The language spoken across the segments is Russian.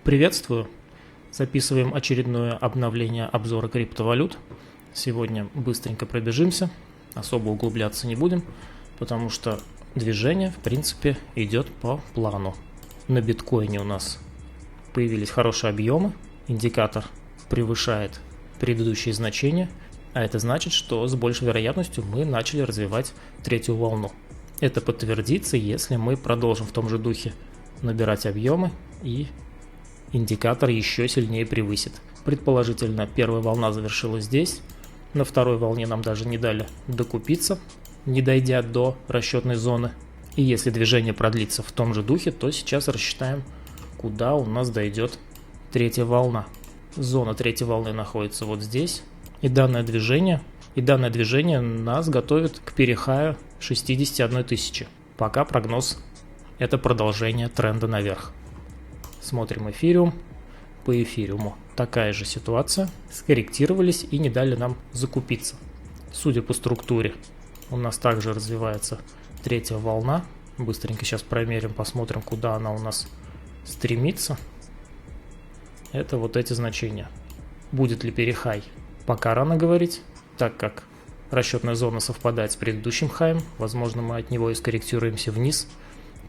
Приветствую! Записываем очередное обновление обзора криптовалют. Сегодня быстренько пробежимся, особо углубляться не будем, потому что движение, в принципе, идет по плану. На биткоине у нас появились хорошие объемы, индикатор превышает предыдущие значения, а это значит, что с большей вероятностью мы начали развивать третью волну. Это подтвердится, если мы продолжим в том же духе набирать объемы и индикатор еще сильнее превысит. Предположительно, первая волна завершилась здесь, на второй волне нам даже не дали докупиться, не дойдя до расчетной зоны. И если движение продлится в том же духе, то сейчас рассчитаем, куда у нас дойдет третья волна. Зона третьей волны находится вот здесь, и данное движение нас готовит к перехаю 61 тысячи. Пока прогноз – это продолжение тренда наверх. Смотрим эфириум. По эфириуму такая же ситуация. Скорректировались и не дали нам закупиться. Судя по структуре, у нас также развивается третья волна. Быстренько сейчас промерим, посмотрим, куда она у нас стремится. Это вот эти значения. Будет ли перехай? Пока рано говорить, так как расчетная зона совпадает с предыдущим хаем. Возможно, мы от него и скорректируемся вниз.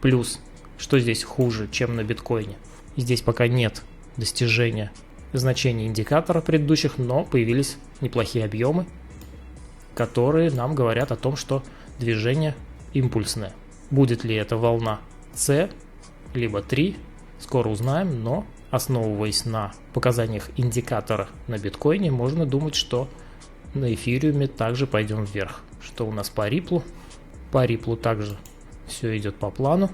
Плюс, что здесь хуже, чем на биткоине? Здесь пока нет достижения значений индикатора предыдущих, но появились неплохие объемы, которые нам говорят о том, что движение импульсное. Будет ли это волна C, либо 3, скоро узнаем, но основываясь на показаниях индикатора на биткоине, можно думать, что на эфириуме также пойдем вверх. Что у нас по риплу? По риплу также все идет по плану.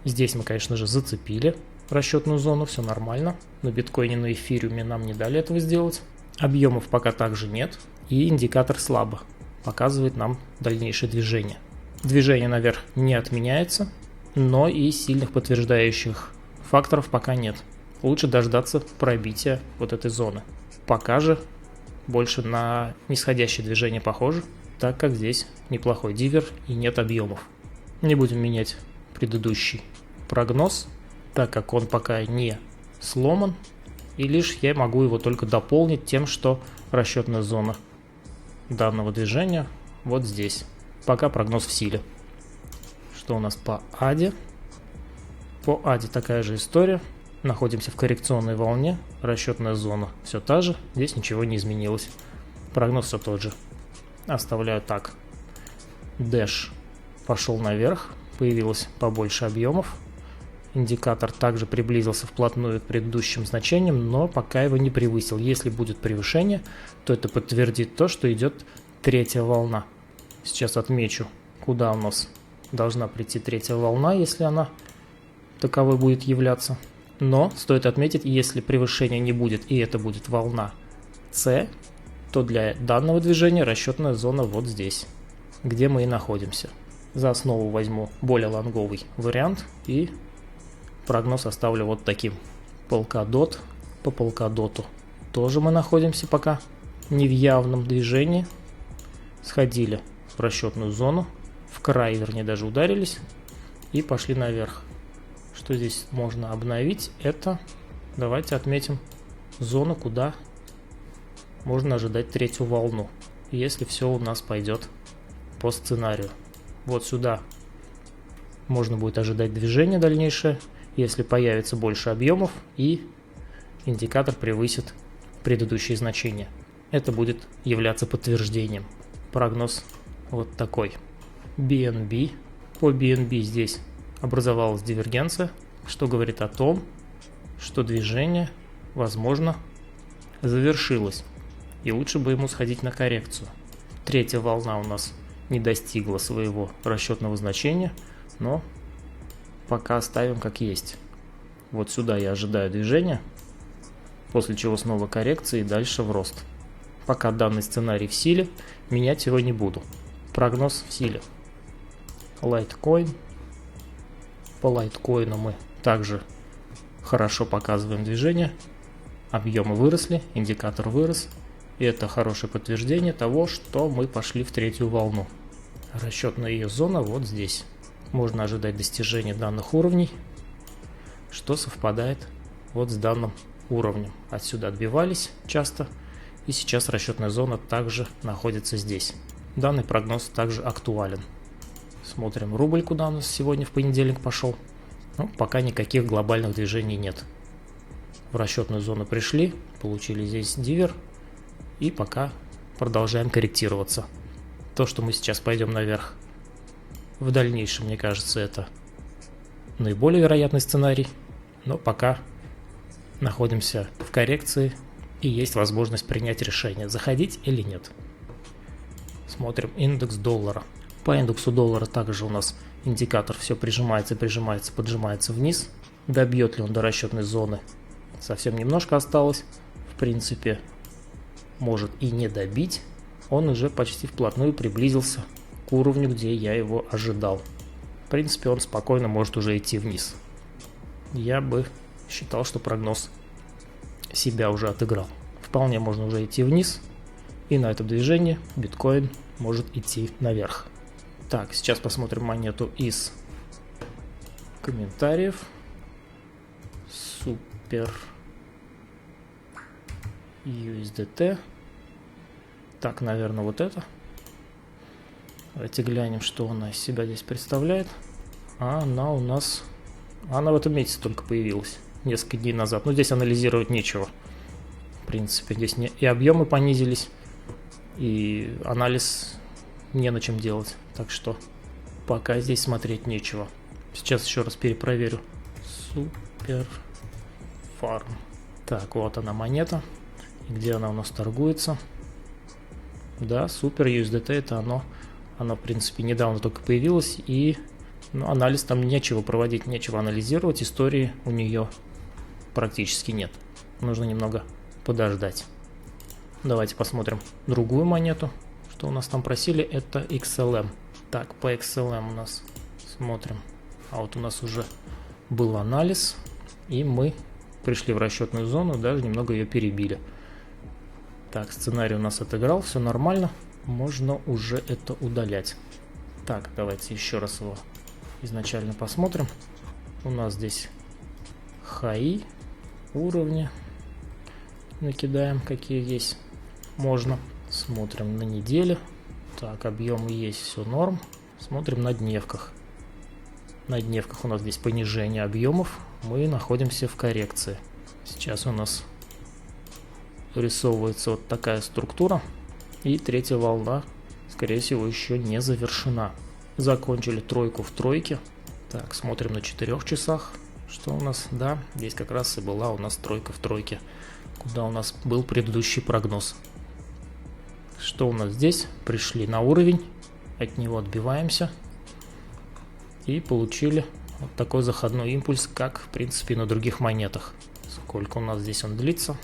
Здесь мы, конечно же, зацепили расчетную зону, все нормально. На биткоине, на эфириуме нам не дали этого сделать. Объемов пока также нет. И индикатор слабо показывает нам дальнейшее движение. Движение наверх не отменяется, но и сильных подтверждающих факторов пока нет. Лучше дождаться пробития вот этой зоны. Пока же больше на нисходящее движение похоже, так как здесь неплохой дивер и нет объемов. Не будем менять предыдущий прогноз, так как он пока не сломан, и лишь я могу его только дополнить тем, что расчетная зона данного движения вот здесь. Пока прогноз в силе. Что у нас по ADI? По ADI такая же история. Находимся в коррекционной волне, расчетная зона все та же, здесь ничего не изменилось. Прогноз все тот же. Оставляю так. Dash пошел наверх, появилось побольше объемов. Индикатор также приблизился вплотную к предыдущим значениям, но пока его не превысил. Если будет превышение, то это подтвердит то, что идет третья волна. Сейчас отмечу, куда у нас должна прийти третья волна, если она таковой будет являться. Но стоит отметить, если превышения не будет и это будет волна C, то для данного движения расчетная зона вот здесь, где мы и находимся. За основу возьму более лонговый вариант и прогноз оставлю вот таким. Polkadot. По Polkadot тоже мы находимся пока не в явном движении. Сходили в расчетную зону, в край, вернее, даже ударились и пошли наверх. Что здесь можно обновить? Это, давайте отметим зону, куда можно ожидать третью волну, если все у нас пойдет по сценарию. Вот сюда можно будет ожидать движение дальнейшее, если появится больше объемов и индикатор превысит предыдущие значения. Это будет являться подтверждением. Прогноз вот такой. BNB. По BNB здесь образовалась дивергенция, что говорит о том, что движение, возможно, завершилось, и лучше бы ему сходить на коррекцию. Третья волна у нас не достигла своего расчетного значения, но пока оставим как есть. Вот сюда я ожидаю движения, после чего снова коррекция и дальше в рост. Пока данный сценарий в силе, менять его не буду. Прогноз в силе. Litecoin. По лайткоину мы также хорошо показываем движение. Объемы выросли, индикатор вырос. И это хорошее подтверждение того, что мы пошли в третью волну. Расчетная ее зона вот здесь. Можно ожидать достижения данных уровней, что совпадает вот с данным уровнем. Отсюда отбивались часто, и сейчас расчетная зона также находится здесь. Данный прогноз также актуален. Смотрим рубль, куда у нас сегодня в понедельник пошел. Ну, пока никаких глобальных движений нет. В расчетную зону пришли, получили здесь дивер, и пока продолжаем корректироваться. То, что мы сейчас пойдем наверх, в дальнейшем, мне кажется, это наиболее вероятный сценарий, но пока находимся в коррекции и есть возможность принять решение, заходить или нет. Смотрим индекс доллара. По индексу доллара также у нас индикатор все прижимается, прижимается, поджимается вниз. Добьет ли он до расчетной зоны? Совсем немножко осталось. В принципе, может и не добить. Он уже почти вплотную приблизился к уровню, где я его ожидал. В принципе, он спокойно может уже идти вниз. Я бы считал, что прогноз себя уже отыграл. Вполне можно уже идти вниз. И на этом движении биткоин может идти наверх. Так, сейчас посмотрим монету из комментариев. Супер USDT. Так, наверное, вот это. Давайте глянем, что она из себя здесь представляет. Она у нас... Она в этом месяце только появилась. Несколько дней назад. Но здесь анализировать нечего. В принципе, здесь и объемы понизились. И анализ не на чем делать. Так что пока здесь смотреть нечего. Сейчас еще раз перепроверю. Супер фарм. Так, вот она монета. Где она у нас торгуется? Да, супер USDT это оно. Оно, в принципе, недавно только появилось. И анализ там нечего проводить, нечего анализировать. Истории у нее практически нет. Нужно немного подождать. Давайте посмотрим другую монету. Что у нас там просили? Это XLM. Так, по XLM у нас смотрим. А вот у нас уже был анализ. И мы пришли в расчетную зону, даже немного ее перебили. Так, сценарий у нас отыграл, все нормально. Можно уже это удалять. Так, давайте еще раз его изначально посмотрим. У нас здесь хаи, уровни. Накидаем, какие есть. Можно. Смотрим на неделе. Так, объемы есть, все норм. Смотрим на дневках. На дневках у нас здесь понижение объемов. Мы находимся в коррекции. Сейчас у нас вырисовывается вот такая структура. И третья волна, скорее всего, еще не завершена. Закончили тройку в тройке. Так, смотрим на 4 часах. Что у нас? Да, здесь как раз и была у нас тройка в тройке, куда у нас был предыдущий прогноз. Что у нас здесь? Пришли на уровень, от него отбиваемся и получили вот такой заходной импульс, как в принципе на других монетах. Сколько у нас здесь он длится?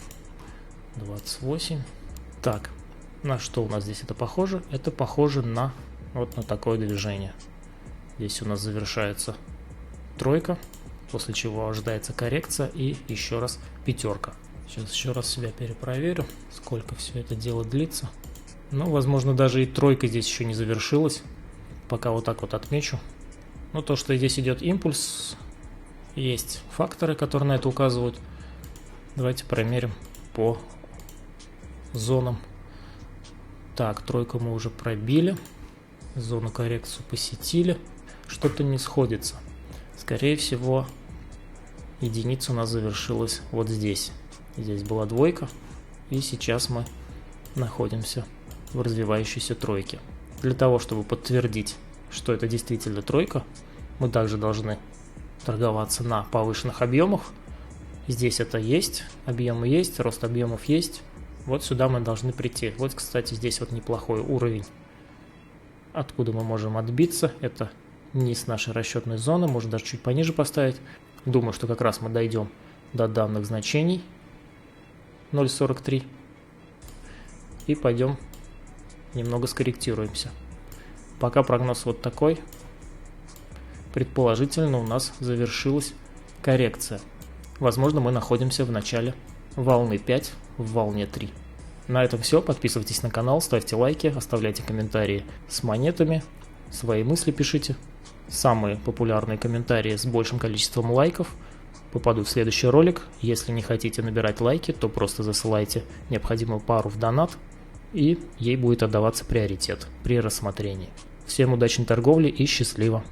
28. Так, на что у нас здесь это похоже? Это похоже на вот на такое движение. Здесь у нас завершается тройка, после чего ожидается коррекция и еще раз пятерка. Сейчас еще раз себя перепроверю, сколько все это дело длится. Ну, возможно, даже и тройка здесь еще не завершилась. Пока вот так вот отмечу. Но то, что здесь идет импульс, есть факторы, которые на это указывают. Давайте промерим по зонам. Так, тройку мы уже пробили. Зону коррекцию посетили. Что-то не сходится. Скорее всего, единица у нас завершилась вот здесь. Здесь была двойка. И сейчас мы находимся в развивающейся тройке. Для того, чтобы подтвердить, что это действительно тройка, мы также должны торговаться на повышенных объемах. Здесь это есть, объемы есть, рост объемов есть. Вот сюда мы должны прийти. Вот, кстати, здесь вот неплохой уровень. Откуда мы можем отбиться? Это низ нашей расчетной зоны, можно даже чуть пониже поставить. Думаю, что как раз мы дойдем до данных значений 0.43 и пойдем немного скорректируемся. Пока прогноз вот такой. Предположительно, у нас завершилась коррекция. Возможно, мы находимся в начале волны 5, в волне 3. На этом все. Подписывайтесь на канал, ставьте лайки, оставляйте комментарии с монетами, свои мысли пишите. Самые популярные комментарии с большим количеством лайков попадут в следующий ролик. Если не хотите набирать лайки, то просто засылайте необходимую пару в донат, и ей будет отдаваться приоритет при рассмотрении. Всем удачной торговли и счастливо!